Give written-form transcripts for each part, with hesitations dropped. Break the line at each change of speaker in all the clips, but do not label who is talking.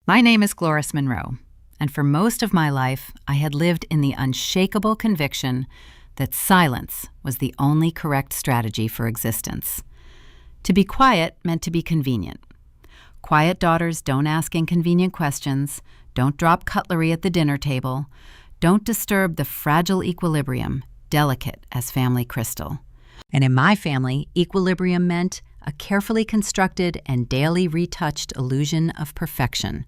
My name is Gloris Monroe, and for most of my life, I had lived in the unshakable conviction that silence was the only correct strategy for existence. To be quiet meant to be convenient. Quiet daughters don't ask inconvenient questions, don't drop cutlery at the dinner table, don't disturb the fragile equilibrium, delicate as family crystal. And in my family, equilibrium meant a carefully constructed and daily retouched illusion of perfection,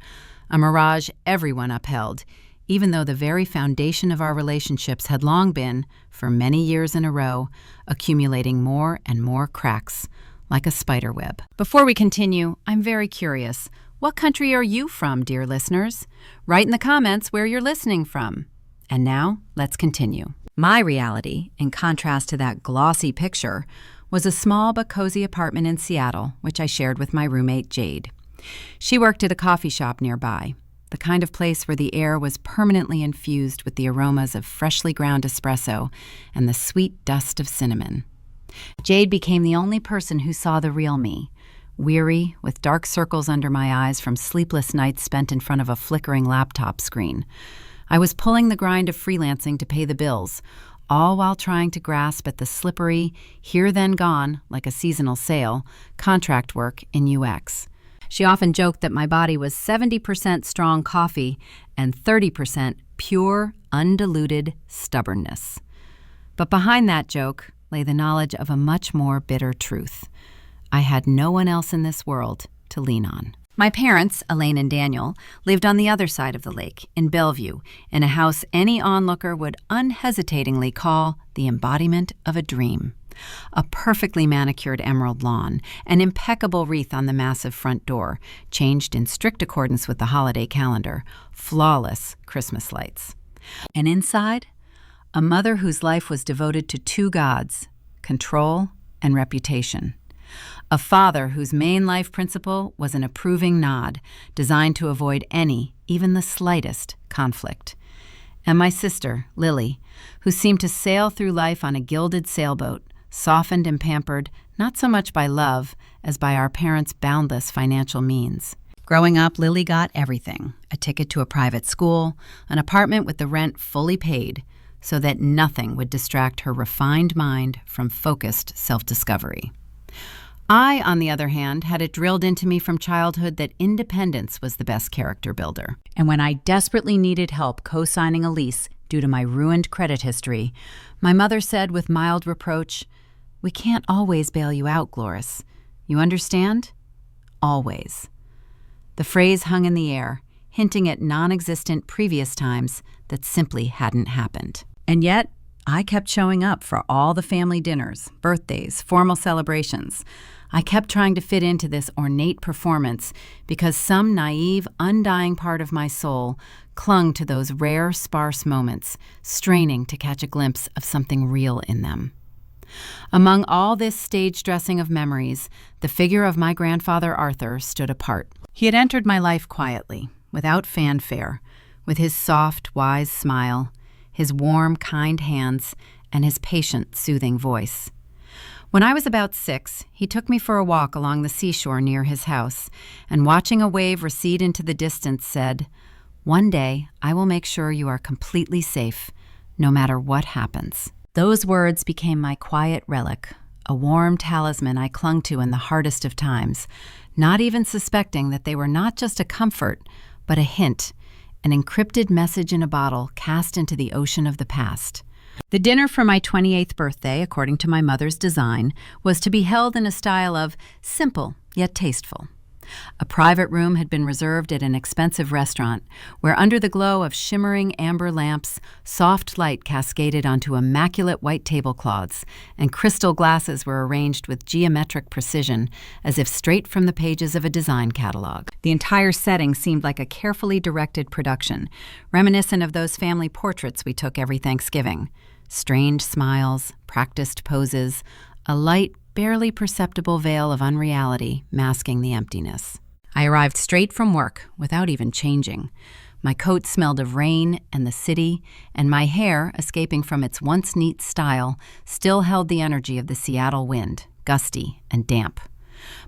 a mirage everyone upheld, even though the very foundation of our relationships had long been, for many years in a row, accumulating more and more cracks, like a spider web. Before we continue, I'm very curious. What country are you from, dear listeners? Write in the comments where you're listening from. And now, let's continue. My reality, in contrast to that glossy picture, was a small but cozy apartment in Seattle, which I shared with my roommate, Jade. She worked at a coffee shop nearby, the kind of place where the air was permanently infused with the aromas of freshly ground espresso and the sweet dust of cinnamon. Jade became the only person who saw the real me, weary, with dark circles under my eyes from sleepless nights spent in front of a flickering laptop screen. I was pulling the grind of freelancing to pay the bills, all while trying to grasp at the slippery, here then gone, like a seasonal sale, contract work in UX. She often joked that my body was 70% strong coffee and 30% pure, undiluted stubbornness. But behind that joke lay the knowledge of a much more bitter truth. I had no one else in this world to lean on. My parents, Elaine and Daniel, lived on the other side of the lake, in Bellevue, in a house any onlooker would unhesitatingly call the embodiment of a dream. A perfectly manicured emerald lawn, an impeccable wreath on the massive front door, changed in strict accordance with the holiday calendar, flawless Christmas lights. And inside, a mother whose life was devoted to two gods, control and reputation. A father whose main life principle was an approving nod, designed to avoid any, even the slightest, conflict. And my sister, Lily, who seemed to sail through life on a gilded sailboat, softened and pampered not so much by love as by our parents' boundless financial means. Growing up, Lily got everything: a ticket to a private school, an apartment with the rent fully paid, so that nothing would distract her refined mind from focused self-discovery. I, on the other hand, had it drilled into me from childhood that independence was the best character builder. And when I desperately needed help co-signing a lease due to my ruined credit history, my mother said with mild reproach, "We can't always bail you out, Gloris. You understand? Always." The phrase hung in the air, hinting at non-existent previous times that simply hadn't happened. And yet, I kept showing up for all the family dinners, birthdays, formal celebrations. I kept trying to fit into this ornate performance because some naive, undying part of my soul clung to those rare, sparse moments, straining to catch a glimpse of something real in them. Among all this stage dressing of memories, the figure of my grandfather Arthur stood apart. He had entered my life quietly, without fanfare, with his soft, wise smile, his warm, kind hands, and his patient, soothing voice. When I was about 6, he took me for a walk along the seashore near his house, and watching a wave recede into the distance said, "One day I will make sure you are completely safe, no matter what happens." Those words became my quiet relic, a warm talisman I clung to in the hardest of times, not even suspecting that they were not just a comfort, but a hint, an encrypted message in a bottle cast into the ocean of the past. The dinner for my 28th birthday, according to my mother's design, was to be held in a style of simple yet tasteful. A private room had been reserved at an expensive restaurant, where under the glow of shimmering amber lamps, soft light cascaded onto immaculate white tablecloths, and crystal glasses were arranged with geometric precision, as if straight from the pages of a design catalog. The entire setting seemed like a carefully directed production, reminiscent of those family portraits we took every Thanksgiving. Strange smiles, practiced poses, a light, barely perceptible veil of unreality masking the emptiness. I arrived straight from work without even changing. My coat smelled of rain and the city, and my hair, escaping from its once neat style, still held the energy of the Seattle wind, gusty and damp.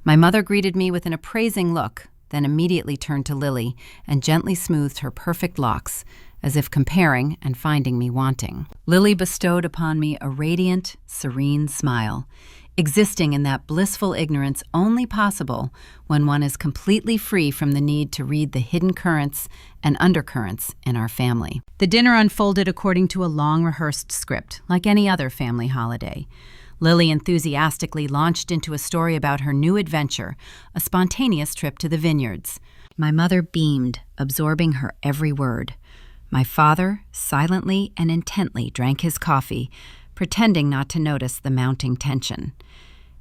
My mother greeted me with an appraising look, then immediately turned to Lily and gently smoothed her perfect locks, as if comparing and finding me wanting. Lily bestowed upon me a radiant, serene smile, existing in that blissful ignorance only possible when one is completely free from the need to read the hidden currents and undercurrents in our family. The dinner unfolded according to a long-rehearsed script, like any other family holiday. Lily enthusiastically launched into a story about her new adventure, a spontaneous trip to the vineyards. My mother beamed, absorbing her every word. My father silently and intently drank his coffee, pretending not to notice the mounting tension.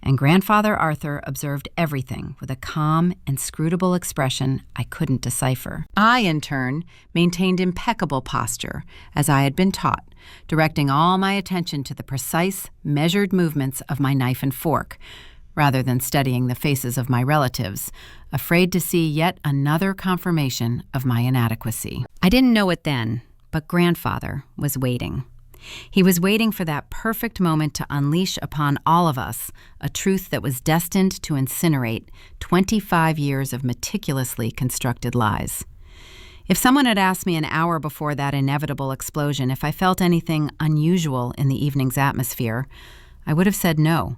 And Grandfather Arthur observed everything with a calm, inscrutable expression I couldn't decipher. I, in turn, maintained impeccable posture, as I had been taught, directing all my attention to the precise, measured movements of my knife and fork, rather than studying the faces of my relatives, afraid to see yet another confirmation of my inadequacy. I didn't know it then, but Grandfather was waiting. He was waiting for that perfect moment to unleash upon all of us a truth that was destined to incinerate 25 years of meticulously constructed lies. If someone had asked me an hour before that inevitable explosion if I felt anything unusual in the evening's atmosphere, I would have said no.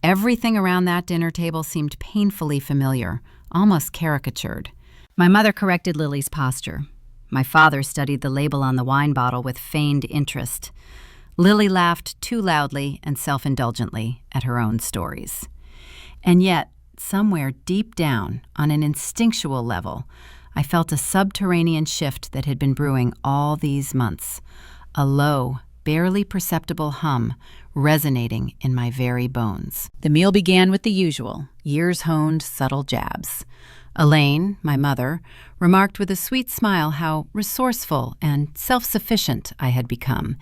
Everything around that dinner table seemed painfully familiar, almost caricatured. My mother corrected Lily's posture. My father studied the label on the wine bottle with feigned interest. Lily laughed too loudly and self-indulgently at her own stories. And yet, somewhere deep down, on an instinctual level, I felt a subterranean shift that had been brewing all these months, a low, barely perceptible hum resonating in my very bones. The meal began with the usual, years-honed, subtle jabs. Elaine, my mother, remarked with a sweet smile how resourceful and self-sufficient I had become,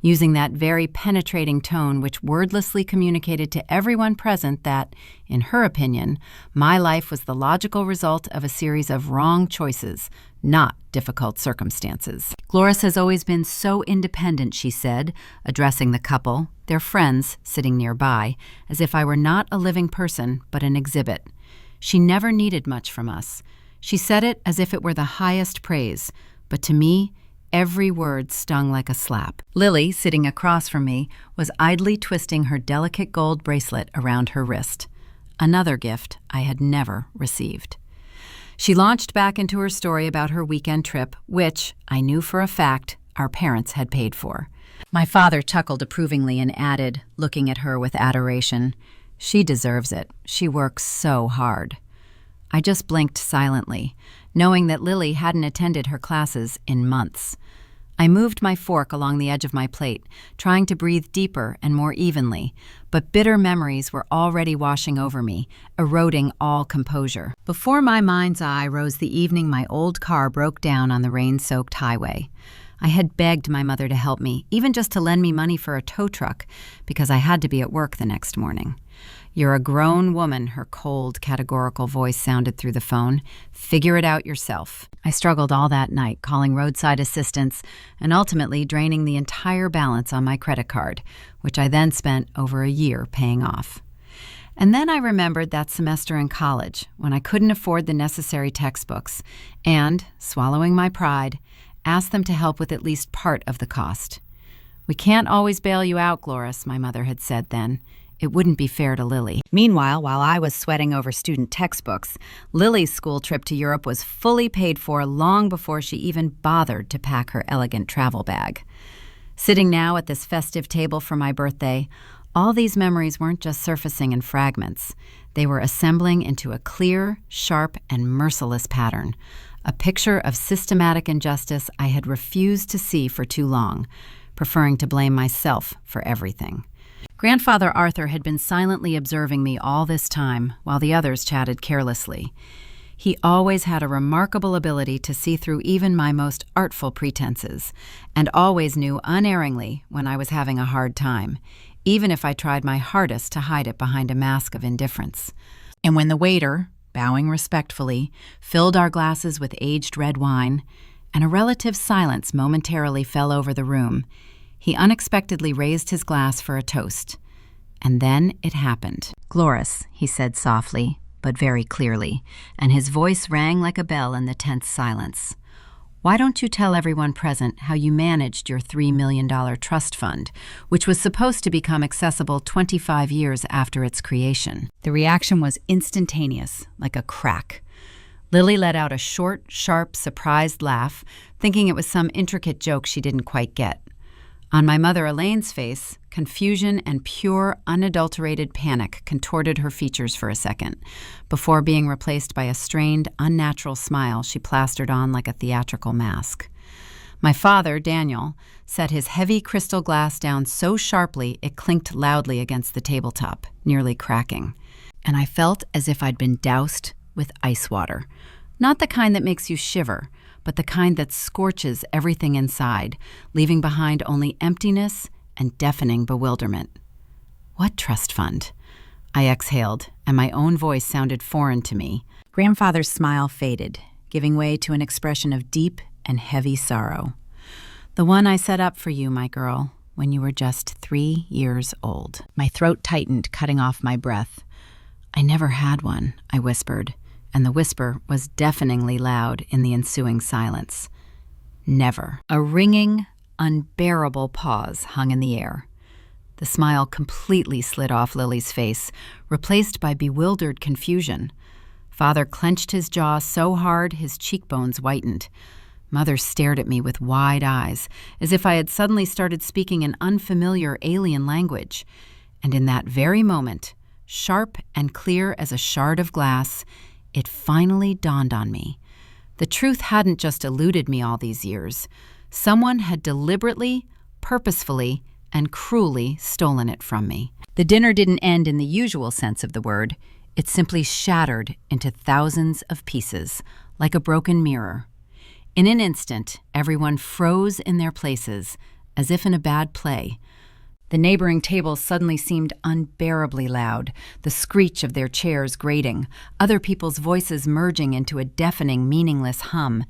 using that very penetrating tone which wordlessly communicated to everyone present that, in her opinion, my life was the logical result of a series of wrong choices, not difficult circumstances. Gloris has always been so independent, she said, addressing the couple, their friends sitting nearby, as if I were not a living person but an exhibit. She never needed much from us. She said it as if it were the highest praise, but to me, every word stung like a slap. Lily, sitting across from me, was idly twisting her delicate gold bracelet around her wrist, another gift I had never received. She launched back into her story about her weekend trip, which, I knew for a fact, our parents had paid for. My father chuckled approvingly and added, looking at her with adoration, "She deserves it. She works so hard." I just blinked silently, knowing that Lily hadn't attended her classes in months. I moved my fork along the edge of my plate, trying to breathe deeper and more evenly, but bitter memories were already washing over me, eroding all composure. Before my mind's eye rose the evening my old car broke down on the rain-soaked highway. I had begged my mother to help me, even just to lend me money for a tow truck, because I had to be at work the next morning. "You're a grown woman," her cold, categorical voice sounded through the phone. "Figure it out yourself." I struggled all that night, calling roadside assistance and ultimately draining the entire balance on my credit card, which I then spent over a year paying off. And then I remembered that semester in college, when I couldn't afford the necessary textbooks, and, swallowing my pride, asked them to help with at least part of the cost. "We can't always bail you out, Gloris," my mother had said then. It wouldn't be fair to Lily. Meanwhile, while I was sweating over student textbooks, Lily's school trip to Europe was fully paid for long before she even bothered to pack her elegant travel bag. Sitting now at this festive table for my birthday, all these memories weren't just surfacing in fragments. They were assembling into a clear, sharp, and merciless pattern, a picture of systematic injustice I had refused to see for too long, preferring to blame myself for everything. Grandfather Arthur had been silently observing me all this time while the others chatted carelessly. He always had a remarkable ability to see through even my most artful pretenses, and always knew unerringly when I was having a hard time, even if I tried my hardest to hide it behind a mask of indifference. And when the waiter, bowing respectfully, filled our glasses with aged red wine, and a relative silence momentarily fell over the room, he unexpectedly raised his glass for a toast. And then it happened. "Gloris," he said softly, but very clearly, and his voice rang like a bell in the tense silence. "Why don't you tell everyone present how you managed your $3 million trust fund, which was supposed to become accessible 25 years after its creation?" The reaction was instantaneous, like a crack. Lily let out a short, sharp, surprised laugh, thinking it was some intricate joke she didn't quite get. On my mother Elaine's face, confusion and pure, unadulterated panic contorted her features for a second, before being replaced by a strained, unnatural smile she plastered on like a theatrical mask. My father, Daniel, set his heavy crystal glass down so sharply it clinked loudly against the tabletop, nearly cracking. And I felt as if I'd been doused with ice water. Not the kind that makes you shiver, but the kind that scorches everything inside, leaving behind only emptiness and deafening bewilderment. "What trust fund?" I exhaled, and my own voice sounded foreign to me. Grandfather's smile faded, giving way to an expression of deep and heavy sorrow. "The one I set up for you, my girl, when you were just 3 years old." My throat tightened, cutting off my breath. "I never had one," I whispered, and the whisper was deafeningly loud in the ensuing silence. "Never." A ringing, unbearable pause hung in the air. The smile completely slid off Lily's face, replaced by bewildered confusion. Father clenched his jaw so hard his cheekbones whitened. Mother stared at me with wide eyes, as if I had suddenly started speaking an unfamiliar alien language. And in that very moment, sharp and clear as a shard of glass, it finally dawned on me. The truth hadn't just eluded me all these years. Someone had deliberately, purposefully, and cruelly stolen it from me. The dinner didn't end in the usual sense of the word. It simply shattered into thousands of pieces, like a broken mirror. In an instant, everyone froze in their places, as if in a bad play. The neighboring tables suddenly seemed unbearably loud, the screech of their chairs grating, other people's voices merging into a deafening, meaningless hum,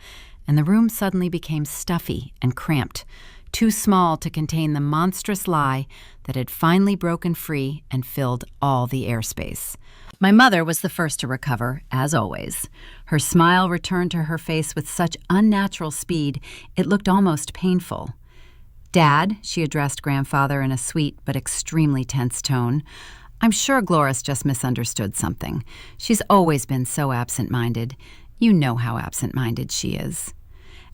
and the room suddenly became stuffy and cramped, too small to contain the monstrous lie that had finally broken free and filled all the airspace. My mother was the first to recover, as always. Her smile returned to her face with such unnatural speed it looked almost painful. "Dad," she addressed Grandfather in a sweet but extremely tense tone, "I'm sure Gloris just misunderstood something. She's always been so absent-minded. You know how absent-minded she is."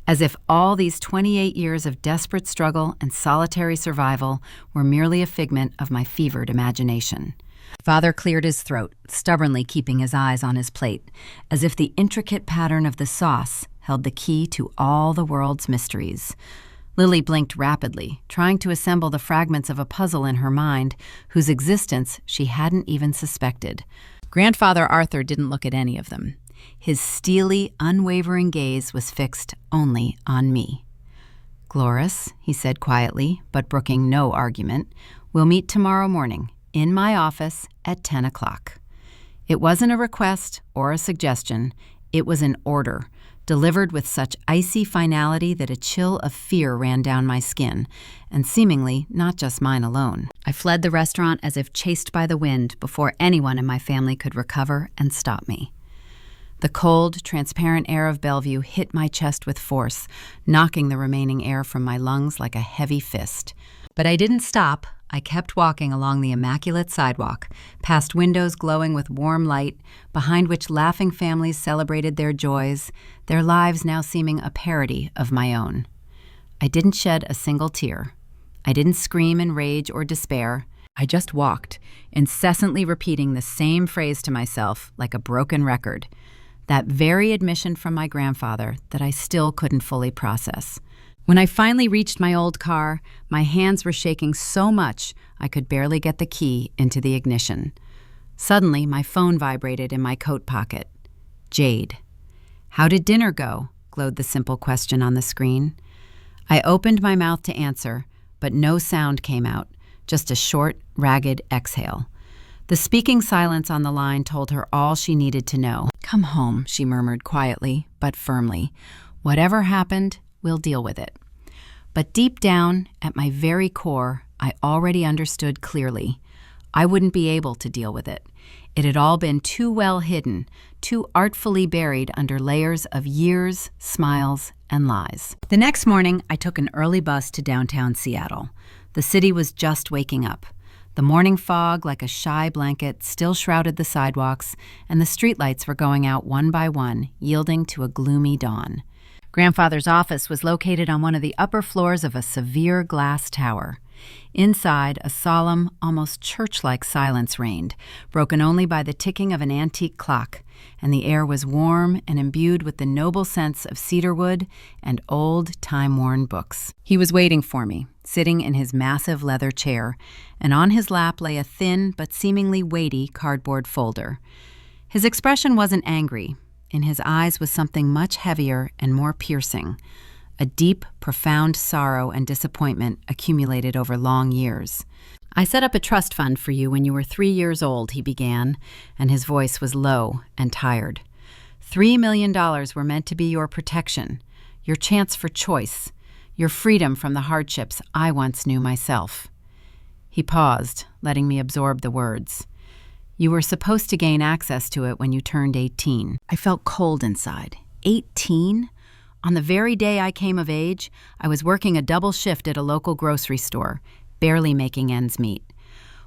As if all these 28 years of desperate struggle and solitary survival were merely a figment of my fevered imagination. Father cleared his throat, stubbornly keeping his eyes on his plate, as if the intricate pattern of the sauce held the key to all the world's mysteries. Lily blinked rapidly, trying to assemble the fragments of a puzzle in her mind whose existence she hadn't even suspected. Grandfather Arthur didn't look at any of them. His steely, unwavering gaze was fixed only on me. "Gloris," he said quietly, but brooking no argument, "we'll meet tomorrow morning, in my office at 10 o'clock. It wasn't a request or a suggestion. It was an order, delivered with such icy finality that a chill of fear ran down my skin, and seemingly not just mine alone. I fled the restaurant as if chased by the wind before anyone in my family could recover and stop me. The cold, transparent air of Bellevue hit my chest with force, knocking the remaining air from my lungs like a heavy fist. But I didn't stop. I kept walking along the immaculate sidewalk, past windows glowing with warm light, behind which laughing families celebrated their joys, their lives now seeming a parody of my own. I didn't shed a single tear. I didn't scream in rage or despair. I just walked, incessantly repeating the same phrase to myself like a broken record, that very admission from my grandfather that I still couldn't fully process. When I finally reached my old car, my hands were shaking so much I could barely get the key into the ignition. Suddenly, my phone vibrated in my coat pocket. Jade. "How did dinner go?" glowed the simple question on the screen. I opened my mouth to answer, but no sound came out, just a short, ragged exhale. The speaking silence on the line told her all she needed to know. "Come home," she murmured quietly, but firmly. "Whatever happened, we'll deal with it." But deep down, at my very core, I already understood clearly. I wouldn't be able to deal with it. It had all been too well hidden, too artfully buried under layers of years, smiles, and lies. The next morning, I took an early bus to downtown Seattle. The city was just waking up. The morning fog, like a shy blanket, still shrouded the sidewalks, and the streetlights were going out one by one, yielding to a gloomy dawn. Grandfather's office was located on one of the upper floors of a severe glass tower. Inside, a solemn, almost church-like silence reigned, broken only by the ticking of an antique clock, and the air was warm and imbued with the noble scents of cedarwood and old, time-worn books. He was waiting for me, sitting in his massive leather chair, and on his lap lay a thin but seemingly weighty cardboard folder. His expression wasn't angry. In his eyes was something much heavier and more piercing, a deep, profound sorrow and disappointment accumulated over long years. "I set up a trust fund for you when you were 3 years old," he began, and his voice was low and tired. $3 million were meant to be your protection, your chance for choice, your freedom from the hardships I once knew myself. He paused, letting me absorb the words. "You were supposed to gain access to it when you turned 18. I felt cold inside. 18? On the very day I came of age, I was working a double shift at a local grocery store, barely making ends meet.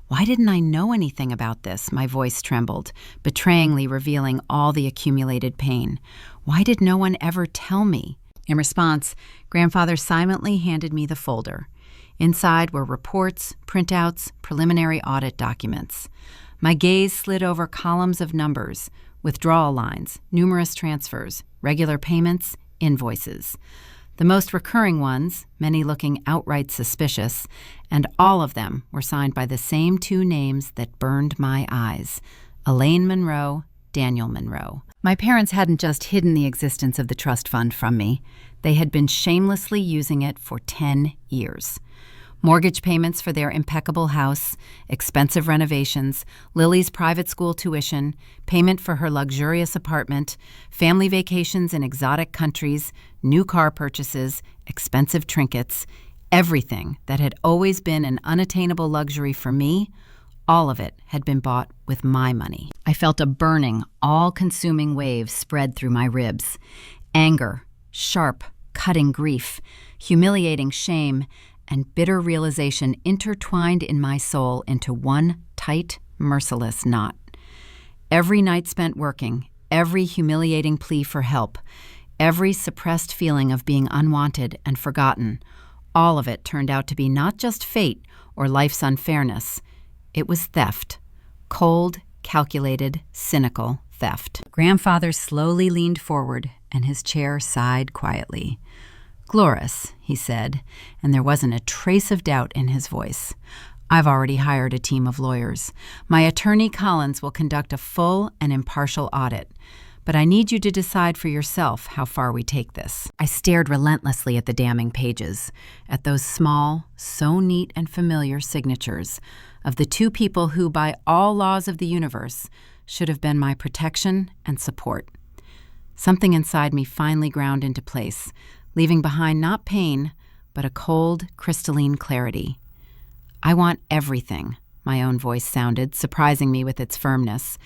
Why didn't I know anything about this? My voice trembled, betrayingly revealing all the accumulated pain. Why did no one ever tell me? In response, Grandfather silently handed me the folder. Inside were reports, printouts, preliminary audit documents. My gaze slid over columns of numbers, withdrawal lines, numerous transfers, regular payments, invoices. The most recurring ones, many looking outright suspicious, and all of them were signed by the same two names that burned my eyes: Elaine Monroe, Daniel Monroe. My parents hadn't just hidden the existence of the trust fund from me. They had been shamelessly using it for 10 years. Mortgage payments for their impeccable house, expensive renovations, Lily's private school tuition, payment for her luxurious apartment, family vacations in exotic countries, new car purchases, expensive trinkets, everything that had always been an unattainable luxury for me, all of it had been bought with my money. I felt a burning, all-consuming wave spread through my ribs. Anger, sharp, cutting grief, humiliating shame, and bitter realization intertwined in my soul into one tight, merciless knot. Every night spent working, every humiliating plea for help, every suppressed feeling of being unwanted and forgotten, all of it turned out to be not just fate or life's unfairness. It was theft. Cold, calculated, cynical theft. Grandfather slowly leaned forward, and his chair sighed quietly. "Glorious," he said, and there wasn't a trace of doubt in his voice. "I've already hired a team of lawyers. My attorney Collins will conduct a full and impartial audit, but I need you to decide for yourself how far we take this." I stared relentlessly at the damning pages, at those small, so neat and familiar signatures of the two people who, by all laws of the universe, should have been my protection and support. Something inside me finally ground into place, leaving behind not pain, but a cold, crystalline clarity. "I want everything," my own voice sounded, surprising me with its firmness.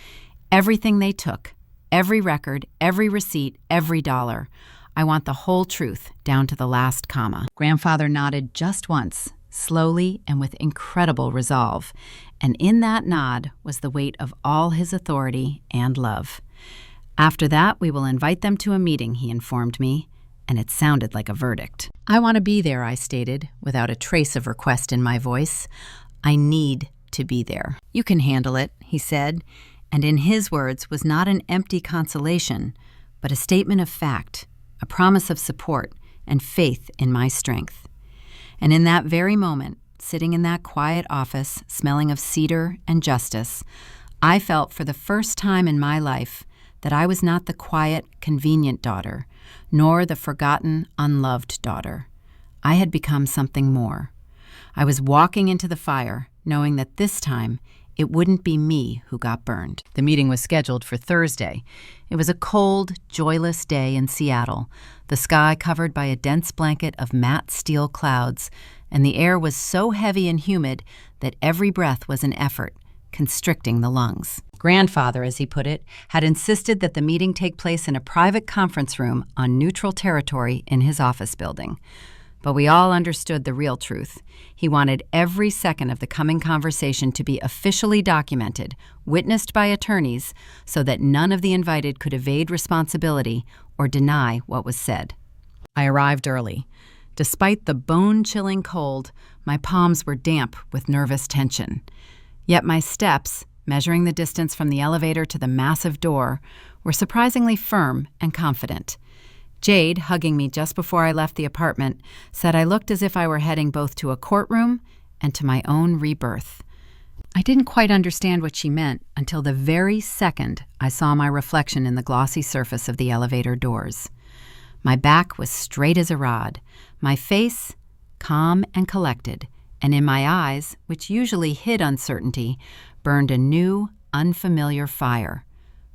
"Everything they took, every record, every receipt, every dollar. I want the whole truth, down to the last comma." Grandfather nodded just once, slowly and with incredible resolve, and in that nod was the weight of all his authority and love. "After that, we will invite them to a meeting," he informed me, and it sounded like a verdict. "I want to be there," I stated, without a trace of request in my voice. "I need to be there." "You can handle it," he said, and in his words was not an empty consolation, but a statement of fact, a promise of support and faith in my strength. And in that very moment, sitting in that quiet office, smelling of cedar and justice, I felt for the first time in my life that I was not the quiet, convenient daughter, nor the forgotten, unloved daughter. I had become something more. I was walking into the fire, knowing that this time it wouldn't be me who got burned. The meeting was scheduled for Thursday. It was a cold, joyless day in Seattle, the sky covered by a dense blanket of matte steel clouds, and the air was so heavy and humid that every breath was an effort, constricting the lungs. Grandfather, as he put it, had insisted that the meeting take place in a private conference room on neutral territory in his office building. But we all understood the real truth. He wanted every second of the coming conversation to be officially documented, witnessed by attorneys, so that none of the invited could evade responsibility or deny what was said. I arrived early. Despite the bone-chilling cold, my palms were damp with nervous tension. Yet my steps, measuring the distance from the elevator to the massive door, were surprisingly firm and confident. Jade, hugging me just before I left the apartment, said I looked as if I were heading both to a courtroom and to my own rebirth. I didn't quite understand what she meant until the very second I saw my reflection in the glossy surface of the elevator doors. My back was straight as a rod, my face calm and collected, and in my eyes, which usually hid uncertainty, burned a new, unfamiliar fire,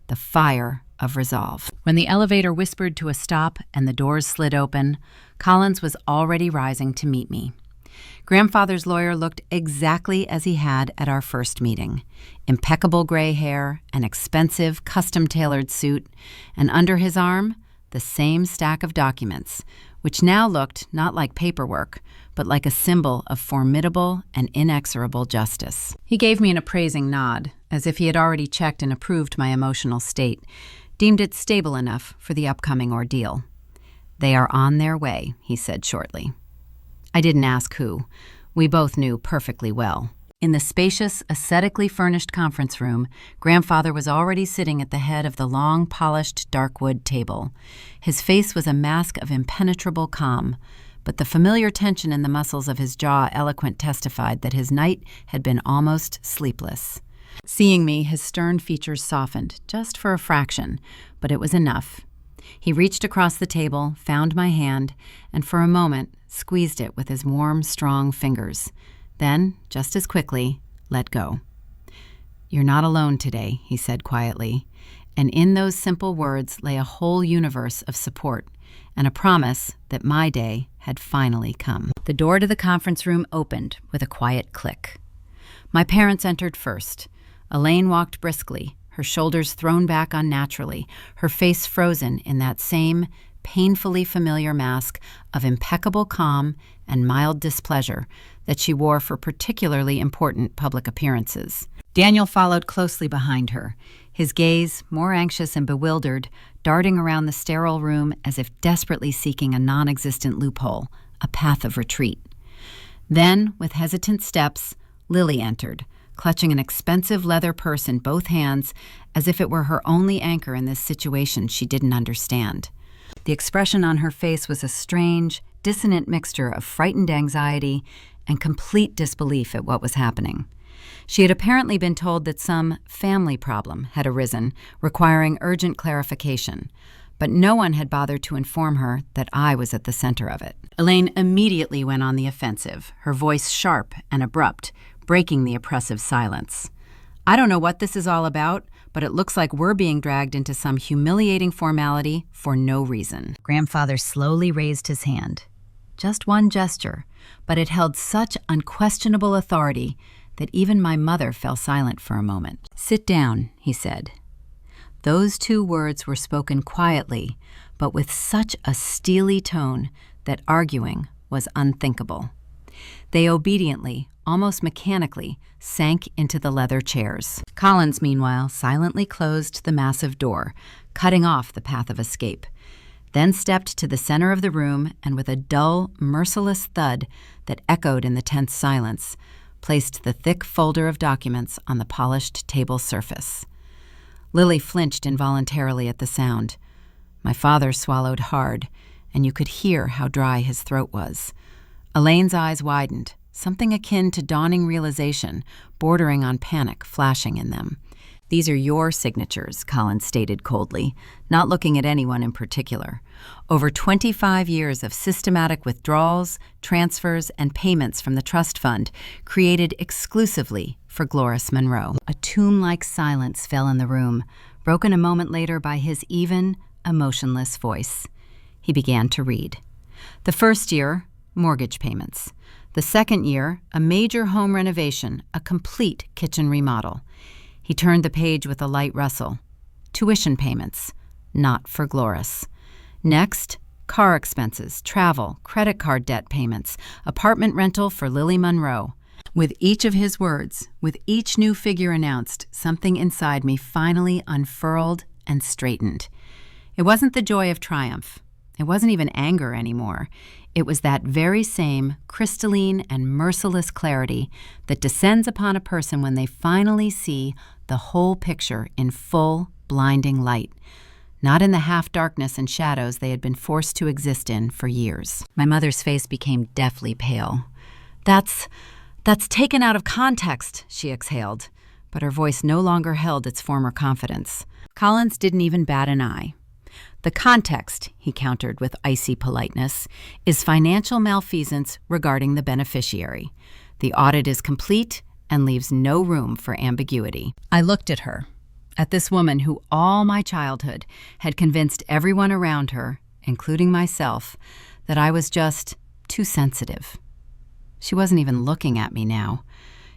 the fire of resolve. When the elevator whispered to a stop and the doors slid open, Collins was already rising to meet me. Grandfather's lawyer looked exactly as he had at our first meeting. Impeccable gray hair, an expensive, custom-tailored suit, and under his arm, the same stack of documents, which now looked not like paperwork, but like a symbol of formidable and inexorable justice. He gave me an appraising nod, as if he had already checked and approved my emotional state, deemed it stable enough for the upcoming ordeal. "They are on their way," he said shortly. I didn't ask who. We both knew perfectly well. In the spacious, aesthetically furnished conference room, Grandfather was already sitting at the head of the long, polished, dark wood table. His face was a mask of impenetrable calm, but the familiar tension in the muscles of his jaw eloquent testified that his night had been almost sleepless. Seeing me, his stern features softened, just for a fraction, but it was enough. He reached across the table, found my hand, and for a moment squeezed it with his warm, strong fingers. Then, just as quickly, let go. "You're not alone today," he said quietly, and in those simple words lay a whole universe of support and a promise that my day had finally come. The door to the conference room opened with a quiet click. My parents entered first. Elaine walked briskly, her shoulders thrown back unnaturally, her face frozen in that same painfully familiar mask of impeccable calm and mild displeasure that she wore for particularly important public appearances. Daniel followed closely behind her, his gaze, more anxious and bewildered, darting around the sterile room as if desperately seeking a non-existent loophole, a path of retreat. Then, with hesitant steps, Lily entered, clutching an expensive leather purse in both hands as if it were her only anchor in this situation she didn't understand. The expression on her face was a strange, dissonant mixture of frightened anxiety and complete disbelief at what was happening. She had apparently been told that some family problem had arisen, requiring urgent clarification, but no one had bothered to inform her that I was at the center of it. Elaine immediately went on the offensive, her voice sharp and abrupt, breaking the oppressive silence. "I don't know what this is all about, but it looks like we're being dragged into some humiliating formality for no reason." Grandfather slowly raised his hand. Just one gesture, but it held such unquestionable authority that even my mother fell silent for a moment. "Sit down," he said. Those two words were spoken quietly, but with such a steely tone that arguing was unthinkable. They obediently, almost mechanically, sank into the leather chairs. Collins, meanwhile, silently closed the massive door, cutting off the path of escape, then stepped to the center of the room and with a dull, merciless thud that echoed in the tense silence, placed the thick folder of documents on the polished table surface. Lily flinched involuntarily at the sound. My father swallowed hard, and you could hear how dry his throat was. Elaine's eyes widened, something akin to dawning realization, bordering on panic, flashing in them. "These are your signatures," Collins stated coldly, not looking at anyone in particular. "Over 25 years of systematic withdrawals, transfers, and payments from the trust fund, created exclusively for Gloris Monroe." A tomb-like silence fell in the room, broken a moment later by his even, emotionless voice. He began to read. The first year, mortgage payments. The second year, a major home renovation, a complete kitchen remodel. He turned the page with a light rustle. Tuition payments, not for Gloris. Next, car expenses, travel, credit card debt payments, apartment rental for Lily Monroe. With each of his words, with each new figure announced, something inside me finally unfurled and straightened. It wasn't the joy of triumph. It wasn't even anger anymore. It was that very same crystalline and merciless clarity that descends upon a person when they finally see the whole picture in full, blinding light, not in the half-darkness and shadows they had been forced to exist in for years. My mother's face became deathly pale. That's taken out of context, she exhaled, but her voice no longer held its former confidence. Collins didn't even bat an eye. The context, he countered with icy politeness, is financial malfeasance regarding the beneficiary. The audit is complete and leaves no room for ambiguity. I looked at her, at this woman who all my childhood had convinced everyone around her, including myself, that I was just too sensitive. She wasn't even looking at me now.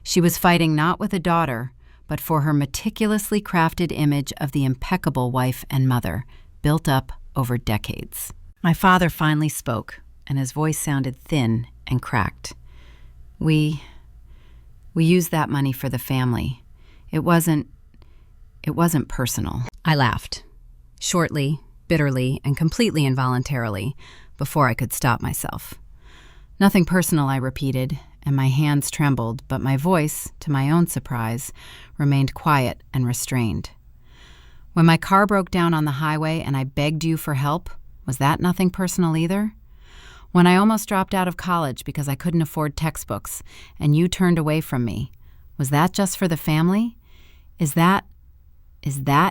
She was fighting not with a daughter, but for her meticulously crafted image of the impeccable wife and mother, built up over decades. My father finally spoke, and his voice sounded thin and cracked. We used that money for the family. It wasn't personal. I laughed, shortly, bitterly, and completely involuntarily, before I could stop myself. Nothing personal, I repeated, and my hands trembled, but my voice, to my own surprise, remained quiet and restrained. When my car broke down on the highway and I begged you for help, was that nothing personal either? When I almost dropped out of college because I couldn't afford textbooks and you turned away from me, was that just for the family? Is that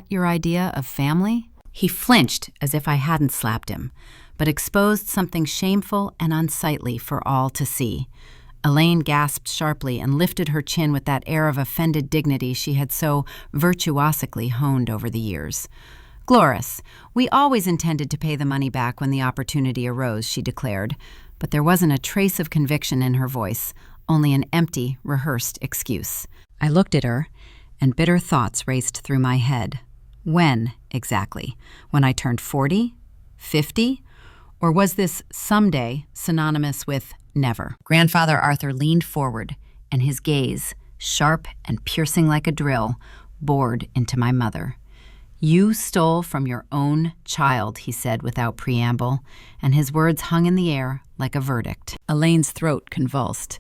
your idea of family? He flinched as if I hadn't slapped him, but exposed something shameful and unsightly for all to see. Elaine gasped sharply and lifted her chin with that air of offended dignity she had so virtuosically honed over the years. "Gloris, we always intended to pay the money back when the opportunity arose," she declared, but there wasn't a trace of conviction in her voice, only an empty, rehearsed excuse. I looked at her, and bitter thoughts raced through my head. When, exactly? When I turned 40? 50? Or was this someday synonymous with never? Grandfather Arthur leaned forward, and his gaze, sharp and piercing like a drill, bored into my mother. "You stole from your own child," he said without preamble, and his words hung in the air like a verdict. Elaine's throat convulsed.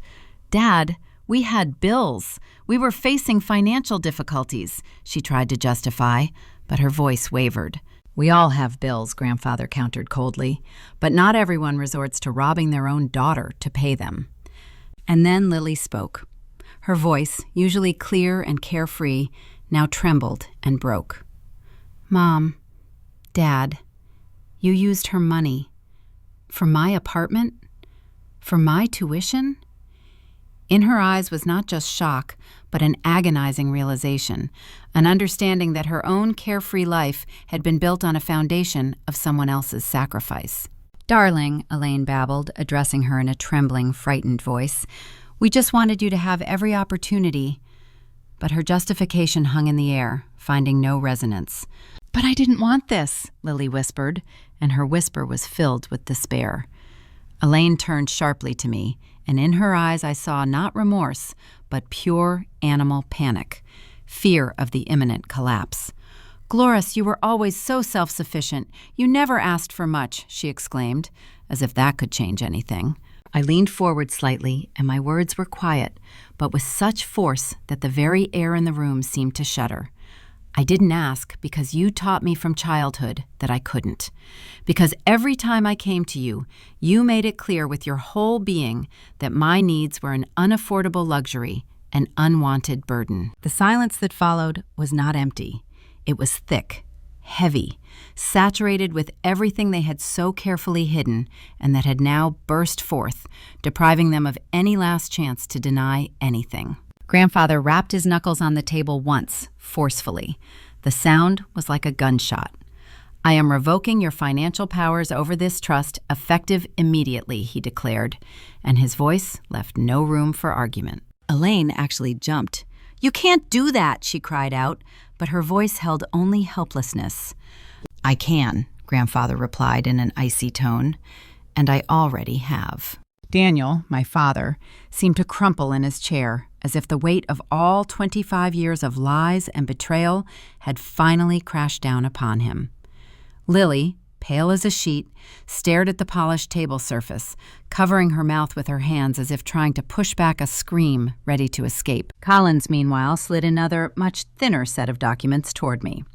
"Dad, we had bills. We were facing financial difficulties," she tried to justify, but her voice wavered. "We all have bills," Grandfather countered coldly, "but not everyone resorts to robbing their own daughter to pay them." And then Lily spoke. Her voice, usually clear and carefree, now trembled and broke. "Mom, Dad, you used her money. For my apartment? For my tuition?" In her eyes was not just shock, but an agonizing realization, an understanding that her own carefree life had been built on a foundation of someone else's sacrifice. "Darling," Elaine babbled, addressing her in a trembling, frightened voice, "we just wanted you to have every opportunity." But her justification hung in the air, finding no resonance. "But I didn't want this," Lily whispered, and her whisper was filled with despair. Elaine turned sharply to me, and in her eyes I saw not remorse, but pure animal panic, fear of the imminent collapse. "Gloris, you were always so self-sufficient. You never asked for much," she exclaimed, as if that could change anything. I leaned forward slightly, and my words were quiet, but with such force that the very air in the room seemed to shudder. "I didn't ask because you taught me from childhood that I couldn't. Because every time I came to you, you made it clear with your whole being that my needs were an unaffordable luxury, an unwanted burden." The silence that followed was not empty. It was thick, heavy, saturated with everything they had so carefully hidden and that had now burst forth, depriving them of any last chance to deny anything. Grandfather rapped his knuckles on the table once, forcefully. The sound was like a gunshot. "I am revoking your financial powers over this trust, effective immediately," he declared, and his voice left no room for argument. Elaine actually jumped. "You can't do that," she cried out, but her voice held only helplessness. "I can," Grandfather replied in an icy tone, "and I already have." Daniel, my father, seemed to crumple in his chair, as if the weight of all 25 years of lies and betrayal had finally crashed down upon him. Lily, pale as a sheet, stared at the polished table surface, covering her mouth with her hands as if trying to push back a scream ready to escape. Collins, meanwhile, slid another, much thinner set of documents toward me.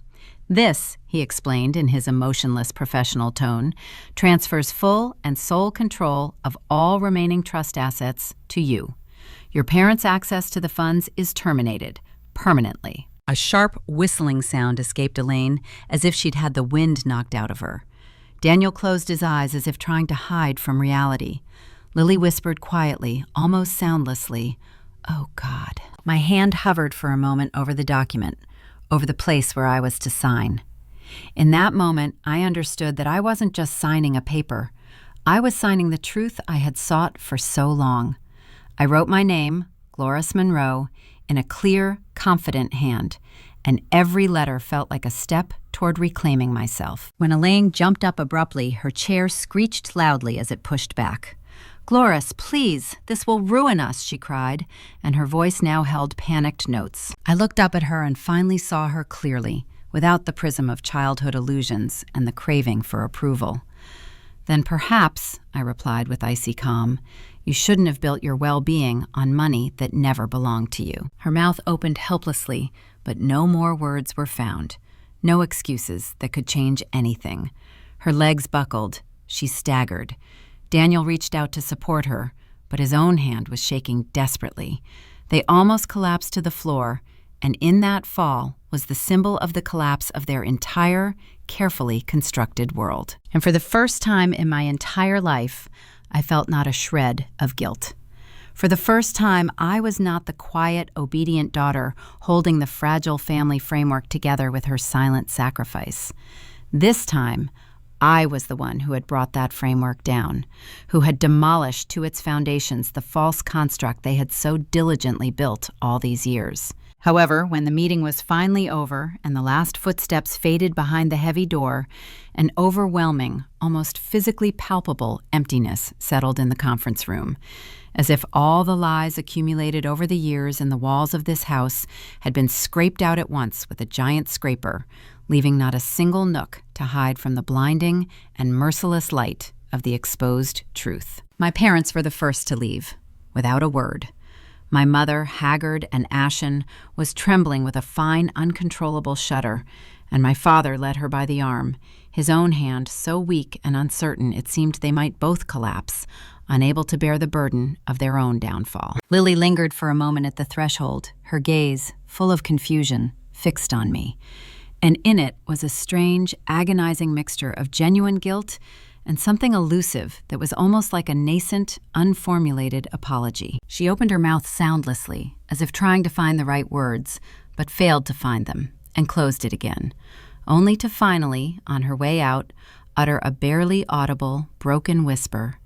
"This," he explained in his emotionless professional tone, "transfers full and sole control of all remaining trust assets to you. Your parents' access to the funds is terminated, permanently." A sharp whistling sound escaped Elaine, as if she'd had the wind knocked out of her. Daniel closed his eyes as if trying to hide from reality. Lily whispered quietly, almost soundlessly, "Oh, God." My hand hovered for a moment over the document, over the place where I was to sign. In that moment, I understood that I wasn't just signing a paper. I was signing the truth I had sought for so long. I wrote my name, Gloris Monroe, in a clear, confident hand, and every letter felt like a step toward reclaiming myself. When Elaine jumped up abruptly, her chair screeched loudly as it pushed back. "Gloris, please, this will ruin us," she cried, and her voice now held panicked notes. I looked up at her and finally saw her clearly, without the prism of childhood illusions and the craving for approval. "Then perhaps," I replied with icy calm, "you shouldn't have built your well-being on money that never belonged to you." Her mouth opened helplessly, but no more words were found. No excuses that could change anything. Her legs buckled. She staggered. Daniel reached out to support her, but his own hand was shaking desperately. They almost collapsed to the floor, and in that fall was the symbol of the collapse of their entire, carefully constructed world. And for the first time in my entire life, I felt not a shred of guilt. For the first time, I was not the quiet, obedient daughter holding the fragile family framework together with her silent sacrifice. This time, I was the one who had brought that framework down, who had demolished to its foundations the false construct they had so diligently built all these years. However, when the meeting was finally over and the last footsteps faded behind the heavy door, an overwhelming, almost physically palpable emptiness settled in the conference room, as if all the lies accumulated over the years in the walls of this house had been scraped out at once with a giant scraper, leaving not a single nook to hide from the blinding and merciless light of the exposed truth. My parents were the first to leave, without a word. My mother, haggard and ashen, was trembling with a fine, uncontrollable shudder, and my father led her by the arm, his own hand so weak and uncertain it seemed they might both collapse, unable to bear the burden of their own downfall. Lily lingered for a moment at the threshold, her gaze, full of confusion, fixed on me. And in it was a strange, agonizing mixture of genuine guilt and something elusive that was almost like a nascent, unformulated apology. She opened her mouth soundlessly, as if trying to find the right words, but failed to find them, and closed it again, only to finally, on her way out, utter a barely audible, broken whisper,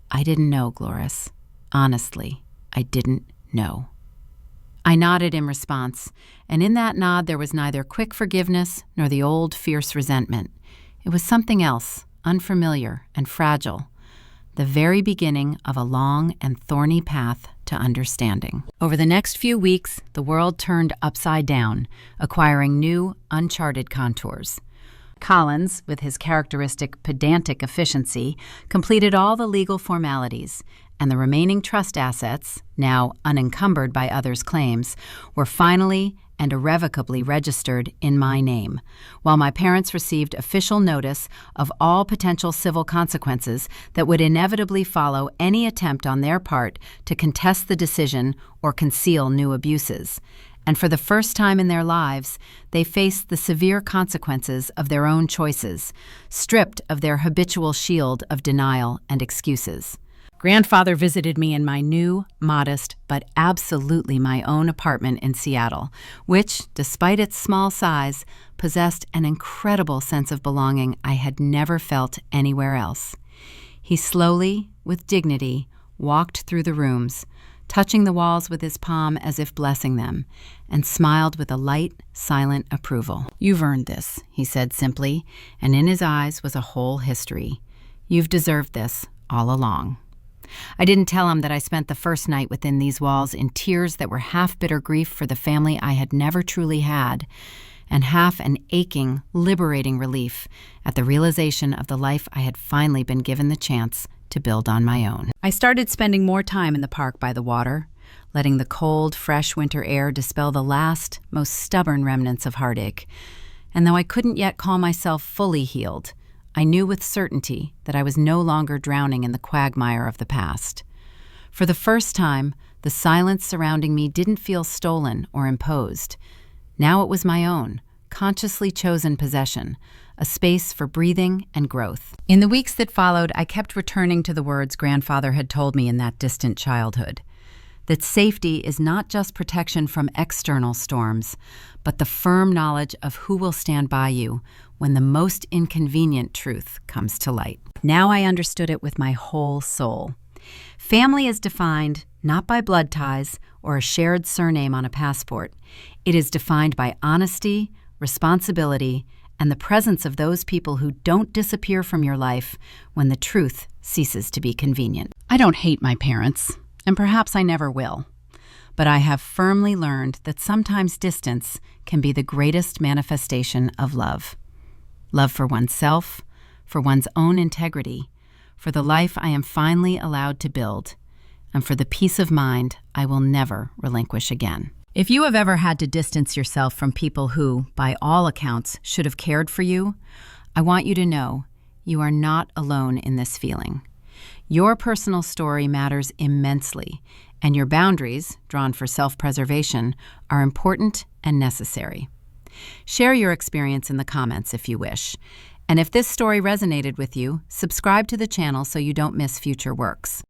"I didn't know, Gloris. Honestly, I didn't know." I nodded in response, and in that nod there was neither quick forgiveness nor the old fierce resentment. It was something else, unfamiliar and fragile, the very beginning of a long and thorny path to understanding. Over the next few weeks, the world turned upside down, acquiring new, uncharted contours. Collins, with his characteristic pedantic efficiency, completed all the legal formalities, and the remaining trust assets, now unencumbered by others' claims, were finally and irrevocably registered in my name, while my parents received official notice of all potential civil consequences that would inevitably follow any attempt on their part to contest the decision or conceal new abuses. And for the first time in their lives, they faced the severe consequences of their own choices, stripped of their habitual shield of denial and excuses. Grandfather visited me in my new, modest, but absolutely my own apartment in Seattle, which, despite its small size, possessed an incredible sense of belonging I had never felt anywhere else. He slowly, with dignity, walked through the rooms, touching the walls with his palm as if blessing them, and smiled with a light, silent approval. "You've earned this," he said simply, and in his eyes was a whole history. "You've deserved this all along." I didn't tell him that I spent the first night within these walls in tears that were half bitter grief for the family I had never truly had, and half an aching, liberating relief at the realization of the life I had finally been given the chance to build on my own. I started spending more time in the park by the water, letting the cold, fresh winter air dispel the last, most stubborn remnants of heartache. And though I couldn't yet call myself fully healed, I knew with certainty that I was no longer drowning in the quagmire of the past. For the first time, the silence surrounding me didn't feel stolen or imposed. Now it was my own, consciously chosen possession, a space for breathing and growth. In the weeks that followed, I kept returning to the words grandfather had told me in that distant childhood, that safety is not just protection from external storms, but the firm knowledge of who will stand by you when the most inconvenient truth comes to light. Now I understood it with my whole soul. Family is defined not by blood ties or a shared surname on a passport. It is defined by honesty, responsibility, and the presence of those people who don't disappear from your life when the truth ceases to be convenient. I don't hate my parents, and perhaps I never will. But I have firmly learned that sometimes distance can be the greatest manifestation of love. Love for oneself, for one's own integrity, for the life I am finally allowed to build, and for the peace of mind I will never relinquish again. If you have ever had to distance yourself from people who, by all accounts, should have cared for you, I want you to know you are not alone in this feeling. Your personal story matters immensely, and your boundaries, drawn for self-preservation, are important and necessary. Share your experience in the comments if you wish. And if this story resonated with you, subscribe to the channel so you don't miss future works.